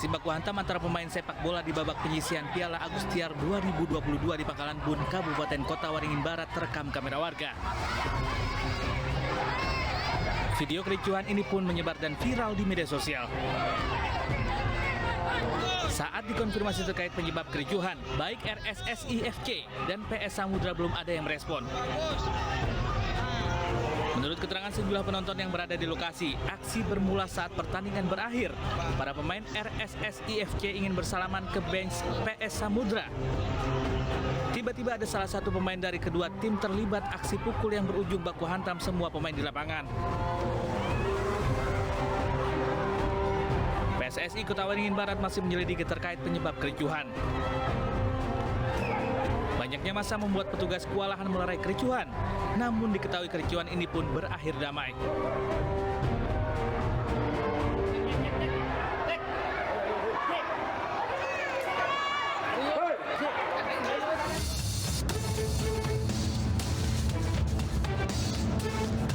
Aksi baku hantam antara pemain sepak bola di babak penyisihan Piala Agustiar 2022 di Pangkalan Bun, Kabupaten Kota Waringin Barat terekam kamera warga. Video kericuhan ini pun menyebar dan viral di media sosial. Saat dikonfirmasi terkait penyebab kericuhan, baik RSSI FC dan PS Samudra belum ada yang merespon. Menurut keterangan sejumlah penonton yang berada di lokasi, aksi bermula saat pertandingan berakhir. Para pemain RSSI FC ingin bersalaman ke bench PS Samudra. Tiba-tiba ada salah satu pemain dari kedua tim terlibat aksi pukul yang berujung baku hantam semua pemain di lapangan. PSSI Kota Waringin Barat masih menyelidiki terkait penyebab kericuhan. Banyaknya massa membuat petugas kewalahan melerai kericuhan, namun diketahui kericuhan ini pun berakhir damai.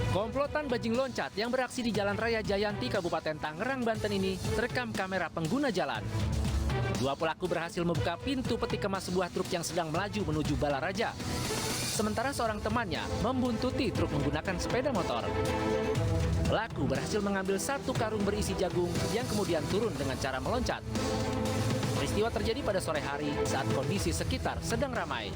Komplotan bajing loncat yang beraksi di Jalan Raya Jayanti, Kabupaten Tangerang, Banten ini terekam kamera pengguna jalan. Dua pelaku berhasil membuka pintu peti kemas sebuah truk yang sedang melaju menuju Balaraja. Sementara seorang temannya membuntuti truk menggunakan sepeda motor. Pelaku berhasil mengambil satu karung berisi jagung yang kemudian turun dengan cara meloncat. Peristiwa terjadi pada sore hari saat kondisi sekitar sedang ramai.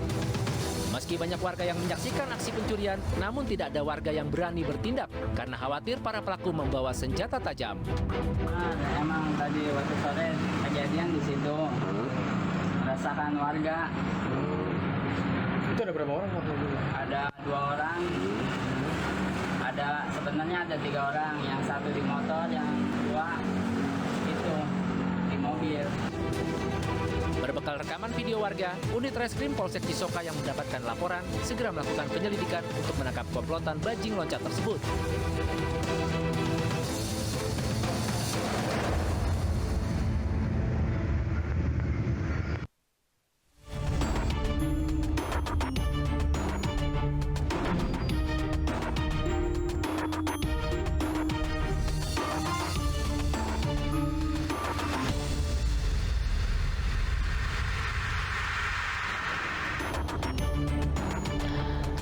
Meski banyak warga yang menyaksikan aksi pencurian, namun tidak ada warga yang berani bertindak karena khawatir para pelaku membawa senjata tajam. Emang tadi waktu sore kejadian di situ, merasakan warga. Itu ada berapa orang waktu itu? Ada 2 orang, sebenarnya ada 3 orang, yang satu di motor, yang 2 itu di mobil. Berbekal rekaman video warga, unit reskrim Polsek Cisoka yang mendapatkan laporan segera melakukan penyelidikan untuk menangkap komplotan bajing loncat tersebut.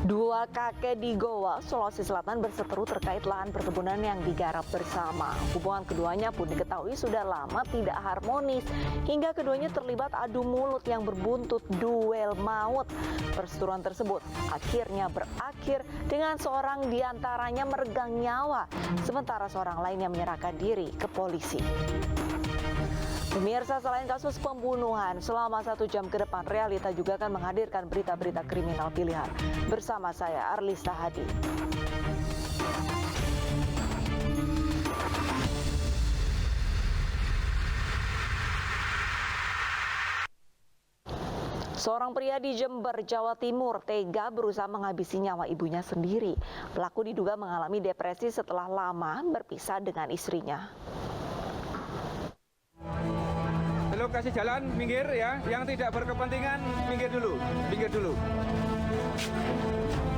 Dua kakek di Goa, Sulawesi Selatan berseteru terkait lahan perkebunan yang digarap bersama. Hubungan keduanya pun diketahui sudah lama tidak harmonis, hingga keduanya terlibat adu mulut yang berbuntut duel maut. Perseteruan tersebut akhirnya berakhir dengan seorang diantaranya meregang nyawa, sementara seorang lainnya menyerahkan diri ke polisi. Pemirsa, selain kasus pembunuhan, selama 1 jam ke depan Realita juga akan menghadirkan berita-berita kriminal pilihan. Bersama saya, Arlista Hadi. Seorang pria di Jember, Jawa Timur, tega berusaha menghabisi nyawa ibunya sendiri. Pelaku diduga mengalami depresi setelah lama berpisah dengan istrinya. Lokasi jalan minggir ya, yang tidak berkepentingan minggir dulu.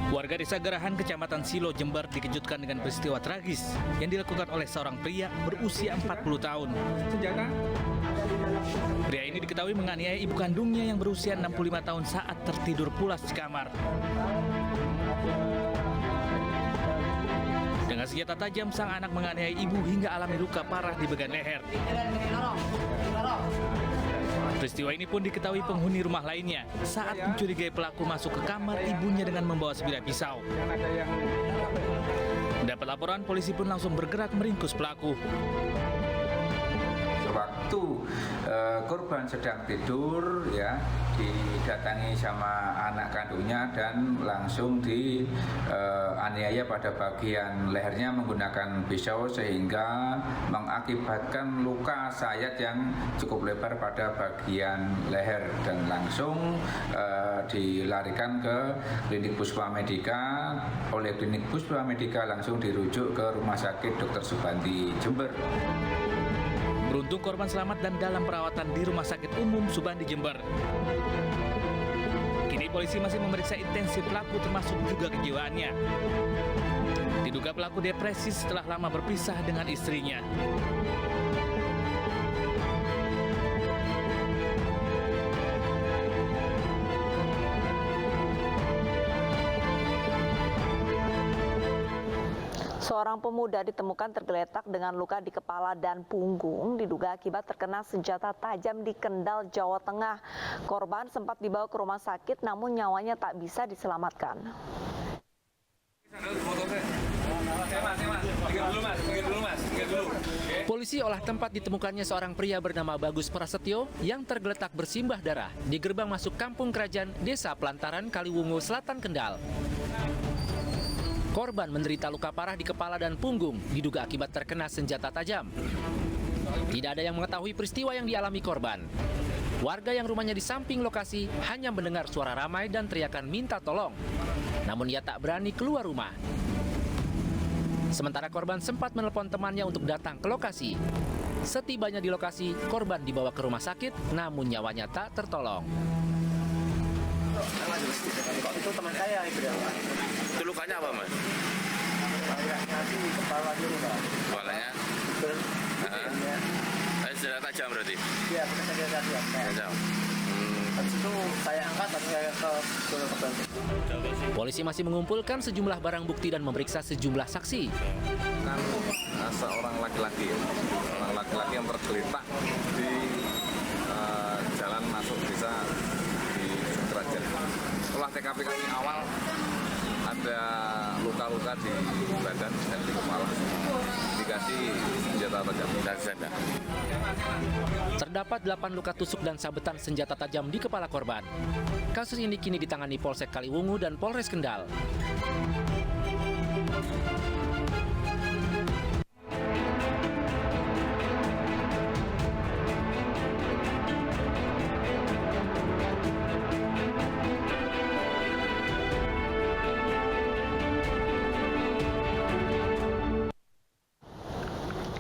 Warga Desa Gerahan, Kecamatan Silo, Jember dikejutkan dengan peristiwa tragis yang dilakukan oleh seorang pria berusia 40 tahun. Senjata? Pria ini diketahui menganiaya ibu kandungnya yang berusia 65 tahun saat tertidur pulas di kamar. Dengan senjata tajam, sang anak menganiaya ibu hingga alami luka parah di bagian leher. Peristiwa ini pun diketahui penghuni rumah lainnya saat mencurigai pelaku masuk ke kamar ibunya dengan membawa sebilah pisau. Dapat laporan, polisi pun langsung bergerak meringkus pelaku. Waktu korban sedang tidur ya, didatangi sama anak kandungnya dan langsung dianiaya pada bagian lehernya menggunakan pisau sehingga mengakibatkan luka sayat yang cukup lebar pada bagian leher dan langsung dilarikan ke klinik Puspa Medika. Oleh klinik Puspa Medika langsung dirujuk ke Rumah Sakit Dr. Subandi, Jember. Beruntung korban selamat dan dalam perawatan di Rumah Sakit Umum Subandi, Jember. Kini polisi masih memeriksa intensif pelaku termasuk juga kejiwaannya. Diduga pelaku depresi setelah lama berpisah dengan istrinya. Seorang pemuda ditemukan tergeletak dengan luka di kepala dan punggung, diduga akibat terkena senjata tajam di Kendal, Jawa Tengah. Korban sempat dibawa ke rumah sakit, namun nyawanya tak bisa diselamatkan. Polisi olah tempat ditemukannya seorang pria bernama Bagus Prasetyo yang tergeletak bersimbah darah di gerbang masuk Kampung Kerajaan Desa Pelantaran, Kaliwungu, Selatan, Kendal. Korban menderita luka parah di kepala dan punggung, diduga akibat terkena senjata tajam. Tidak ada yang mengetahui peristiwa yang dialami korban. Warga yang rumahnya di samping lokasi hanya mendengar suara ramai dan teriakan minta tolong. Namun ia tak berani keluar rumah. Sementara korban sempat menelpon temannya untuk datang ke lokasi. Setibanya di lokasi, korban dibawa ke rumah sakit, namun nyawanya tak tertolong. Itu teman saya itu ya, Pak. Itu lukanya apa, Mas? Kayaknya di kepala dulu, Pak. Kepalanya? Senjata tajam berarti? Iya, bukan senjata tajam. Tajam. Habis itu saya angkat dan saya ke bantu. Polisi masih mengumpulkan sejumlah barang bukti dan memeriksa sejumlah saksi. Kan seorang laki-laki yang tergeletak di jalan masuk desa di Kerajaan. Setelah TKP kami awal ada luka-luka di badan dan di kepala, indikasi senjata tajam. Terdapat 8 luka tusuk dan sabetan senjata tajam di kepala korban. Kasus ini kini ditangani Polsek Kaliwungu dan Polres Kendal.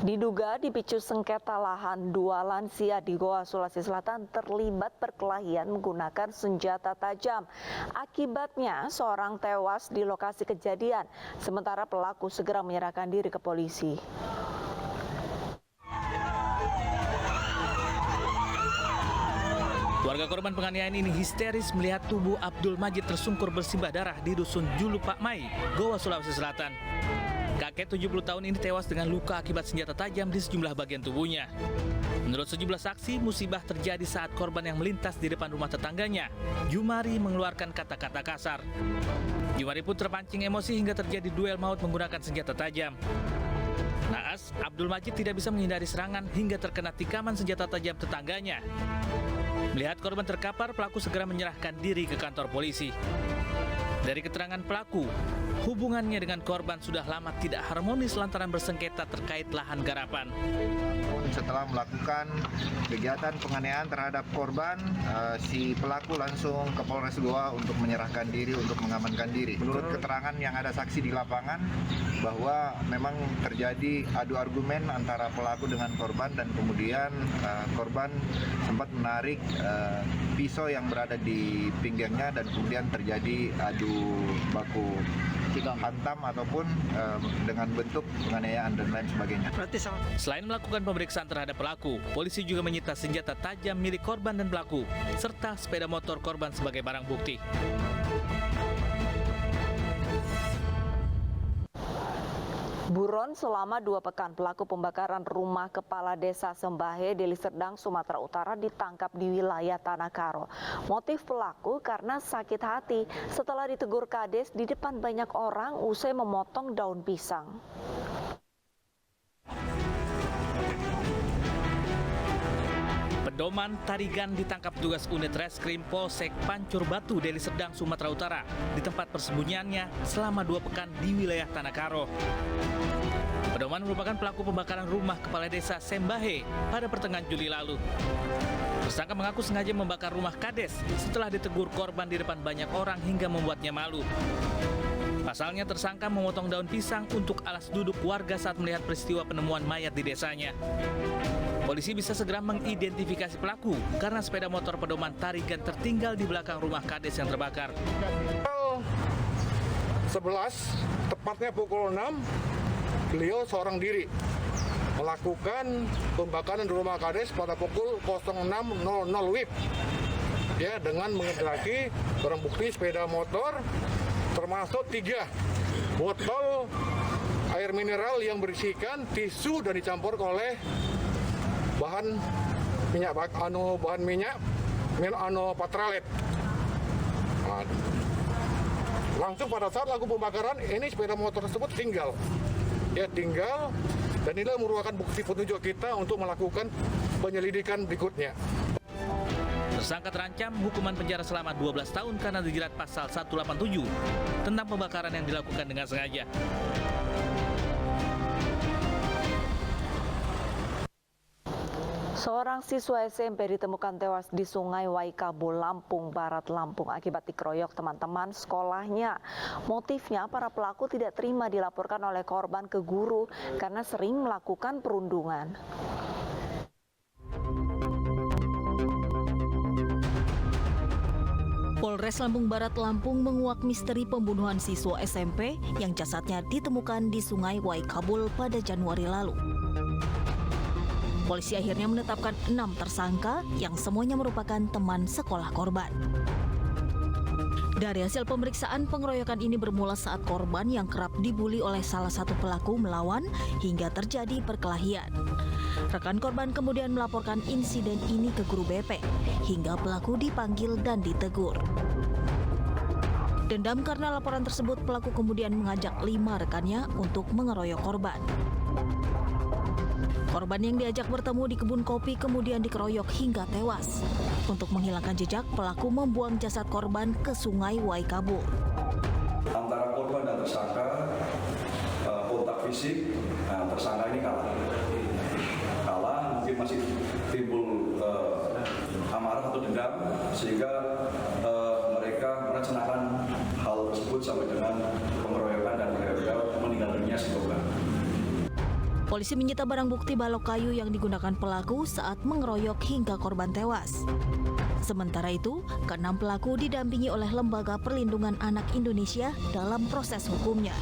Diduga dipicu sengketa lahan, 2 lansia di Goa, Sulawesi Selatan terlibat perkelahian menggunakan senjata tajam. Akibatnya seorang tewas di lokasi kejadian, sementara pelaku segera menyerahkan diri ke polisi. Warga korban penganiayaan ini histeris melihat tubuh Abdul Majid tersungkur bersimbah darah di Dusun Julu Pak Mai, Goa, Sulawesi Selatan. Kakek 70 tahun ini tewas dengan luka akibat senjata tajam di sejumlah bagian tubuhnya. Menurut sejumlah saksi, musibah terjadi saat korban yang melintas di depan rumah tetangganya, Jumari, mengeluarkan kata-kata kasar. Jumari pun terpancing emosi hingga terjadi duel maut menggunakan senjata tajam. Naas, Abdul Majid tidak bisa menghindari serangan hingga terkena tikaman senjata tajam tetangganya. Melihat korban terkapar, pelaku segera menyerahkan diri ke kantor polisi. Dari keterangan pelaku, hubungannya dengan korban sudah lama tidak harmonis lantaran bersengketa terkait lahan garapan. Setelah melakukan kegiatan penganiayaan terhadap korban, si pelaku langsung ke Polres Goa untuk menyerahkan diri, untuk mengamankan diri. Menurut keterangan yang ada saksi di lapangan, bahwa memang terjadi adu argumen antara pelaku dengan korban dan kemudian korban sempat menarik pisau yang berada di pinggangnya dan kemudian terjadi adu baku hantam ataupun dengan bentuk penganiayaan dan lain sebagainya. Selain melakukan pemeriksaan terhadap pelaku, polisi juga menyita senjata tajam milik korban dan pelaku, serta sepeda motor korban sebagai barang bukti. Buron selama 2 pekan, pelaku pembakaran rumah kepala desa Sembahe, Deli Serdang, Sumatera Utara ditangkap di wilayah Tanah Karo. Motif pelaku karena sakit hati setelah ditegur kades di depan banyak orang usai memotong daun pisang. Pedoman Tarigan ditangkap petugas unit reskrim Polsek Pancur Batu, Deli Serdang, Sumatera Utara di tempat persembunyiannya selama 2 pekan di wilayah Tanah Karo. Pedoman merupakan pelaku pembakaran rumah kepala desa Sembahe pada pertengahan Juli lalu. Tersangka mengaku sengaja membakar rumah kades setelah ditegur korban di depan banyak orang hingga membuatnya malu. Pasalnya tersangka memotong daun pisang untuk alas duduk warga saat melihat peristiwa penemuan mayat di desanya. Polisi bisa segera mengidentifikasi pelaku karena sepeda motor pedoman Tarigan tertinggal di belakang rumah kades yang terbakar. 11, tepatnya pukul 6, beliau seorang diri melakukan pembakaran di rumah kades pada pukul 06.00 WIB. Ya, dengan mengendaki barang bukti sepeda motor termasuk 3 botol air mineral yang berisikan tisu dan dicampur oleh bahan minyak patralet. Nah, langsung pada saat lakukan pembakaran ini sepeda motor tersebut tinggal dan inilah merupakan bukti petunjuk kita untuk melakukan penyelidikan berikutnya. Tersangka terancam hukuman penjara selama 12 tahun karena dijerat pasal 187 tentang pembakaran yang dilakukan dengan sengaja. Seorang siswa SMP ditemukan tewas di Sungai Waikabul, Lampung Barat, Lampung akibat dikeroyok teman-teman sekolahnya. Motifnya para pelaku tidak terima dilaporkan oleh korban ke guru karena sering melakukan perundungan. Polres Lampung Barat, Lampung menguak misteri pembunuhan siswa SMP yang jasadnya ditemukan di Sungai Waikabul pada Januari lalu. Polisi akhirnya menetapkan 6 tersangka yang semuanya merupakan teman sekolah korban. Dari hasil pemeriksaan, pengeroyokan ini bermula saat korban yang kerap dibuli oleh salah satu pelaku melawan hingga terjadi perkelahian. Rekan korban kemudian melaporkan insiden ini ke guru BP hingga pelaku dipanggil dan ditegur. Dendam karena laporan tersebut, pelaku kemudian mengajak 5 rekannya untuk mengeroyok korban. Korban yang diajak bertemu di kebun kopi kemudian dikeroyok hingga tewas. Untuk menghilangkan jejak, pelaku membuang jasad korban ke Sungai Waikabul. Antara korban dan tersangka kontak fisik, tersangka ini kalah, mungkin masih timbul amarah atau dendam sehingga mereka merencanakan hal tersebut sampai dengan pengeroyokan dan meninggal dunia si korban. Polisi menyita barang bukti balok kayu yang digunakan pelaku saat mengeroyok hingga korban tewas. Sementara itu, ke-6 pelaku didampingi oleh Lembaga Perlindungan Anak Indonesia dalam proses hukumnya.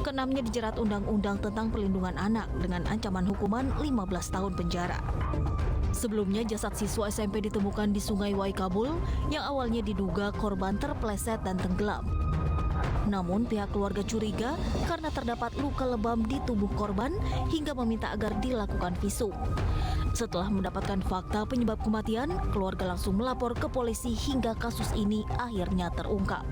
Ke-6-nya dijerat Undang-Undang tentang Perlindungan Anak dengan ancaman hukuman 15 tahun penjara. Sebelumnya, jasad siswa SMP ditemukan di Sungai Waikabul yang awalnya diduga korban terpeleset dan tenggelam. Namun pihak keluarga curiga karena terdapat luka lebam di tubuh korban hingga meminta agar dilakukan visum. Setelah mendapatkan fakta penyebab kematian, keluarga langsung melapor ke polisi hingga kasus ini akhirnya terungkap.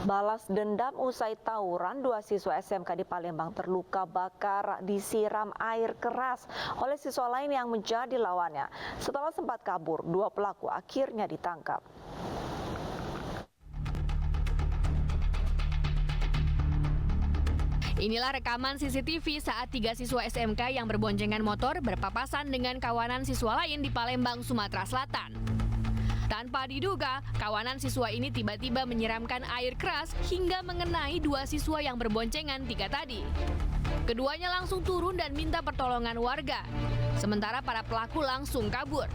Balas dendam usai tawuran, 2 siswa SMK di Palembang terluka bakar disiram air keras oleh siswa lain yang menjadi lawannya. Setelah sempat kabur, 2 pelaku akhirnya ditangkap. Inilah rekaman CCTV saat 3 siswa SMK yang berboncengan motor berpapasan dengan kawanan siswa lain di Palembang, Sumatera Selatan. Tanpa diduga, kawanan siswa ini tiba-tiba menyiramkan air keras hingga mengenai 2 siswa yang berboncengan 3 tadi. Keduanya langsung turun dan minta pertolongan warga, sementara para pelaku langsung kabur.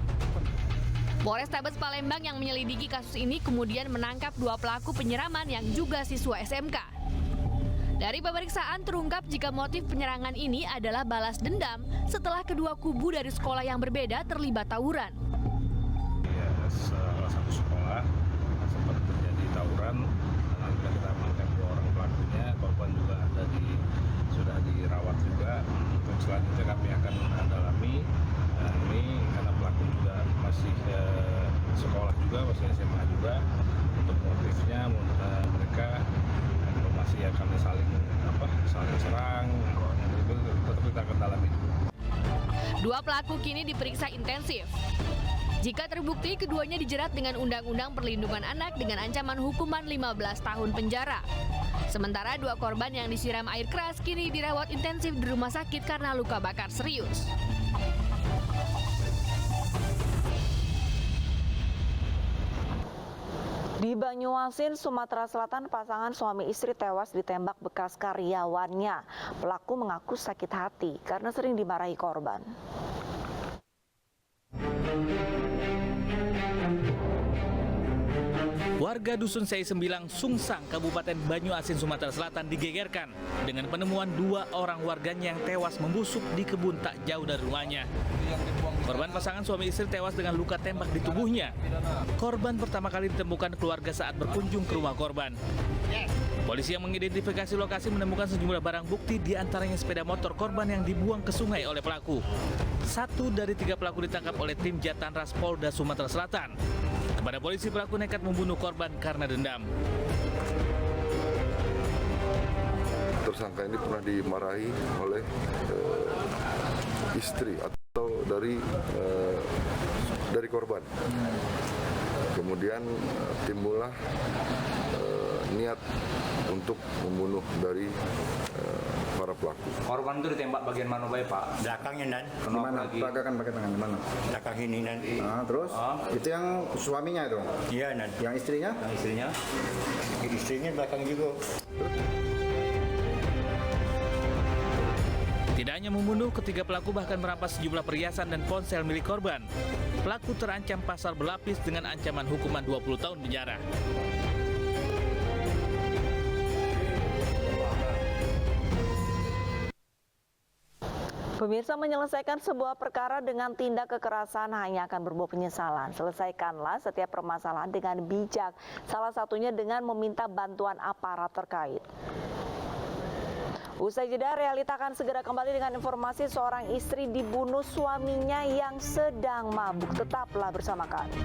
Polrestabes Palembang yang menyelidiki kasus ini kemudian menangkap 2 pelaku penyiraman yang juga siswa SMK. Dari pemeriksaan terungkap jika motif penyerangan ini adalah balas dendam setelah kedua kubu dari sekolah yang berbeda terlibat tawuran. Salah satu sekolah sempat terjadi tawuran, lalu kita amankan 2 orang pelakunya, korban juga sudah dirawat juga. Untuk selanjutnya kami akan mendalami ini karena pelaku juga masih sekolah juga, masih SMA juga. Untuk motifnya mereka masih akan saling serang, itu tetap kita akan dalami. 2 pelaku kini diperiksa intensif. Jika terbukti, keduanya dijerat dengan Undang-Undang Perlindungan Anak dengan ancaman hukuman 15 tahun penjara. Sementara 2 korban yang disiram air keras kini dirawat intensif di rumah sakit karena luka bakar serius. Di Banyuasin, Sumatera Selatan, pasangan suami istri tewas ditembak bekas karyawannya. Pelaku mengaku sakit hati karena sering dimarahi korban. Warga Dusun Sei Sembilang, Sungsang, Kabupaten Banyuasin, Sumatera Selatan digegerkan dengan penemuan 2 orang warganya yang tewas membusuk di kebun tak jauh dari rumahnya. Yang dibuang Korban pasangan suami istri tewas dengan luka tembak di tubuhnya. Korban pertama kali ditemukan keluarga saat berkunjung ke rumah korban. Polisi yang mengidentifikasi lokasi menemukan sejumlah barang bukti, di antaranya sepeda motor korban yang dibuang ke sungai oleh pelaku. 1 dari 3 pelaku ditangkap oleh tim Jatanras Polda Sumatera Selatan. Kepada polisi, pelaku nekat membunuh korban karena dendam. Tersangka ini pernah dimarahi oleh istri atau dari korban. Kemudian timbullah niat untuk membunuh dari para pelaku. Korban itu ditembak bagian mana Pak? Belakangnya Dan. Mana? Kan pakai tangan mana? Belakang ini Dan. Terus? Itu yang suaminya itu? Iya Dan. Yang istrinya? Yang istrinya? Istrinya belakang juga. Tidak hanya membunuh, ketiga pelaku bahkan merampas sejumlah perhiasan dan ponsel milik korban. Pelaku terancam pasal berlapis dengan ancaman hukuman 20 tahun penjara. Pemirsa, menyelesaikan sebuah perkara dengan tindak kekerasan hanya akan berbuah penyesalan. Selesaikanlah setiap permasalahan dengan bijak, salah satunya dengan meminta bantuan aparat terkait. Usai jeda, Realita akan segera kembali dengan informasi seorang istri dibunuh suaminya yang sedang mabuk. Tetaplah bersama kami.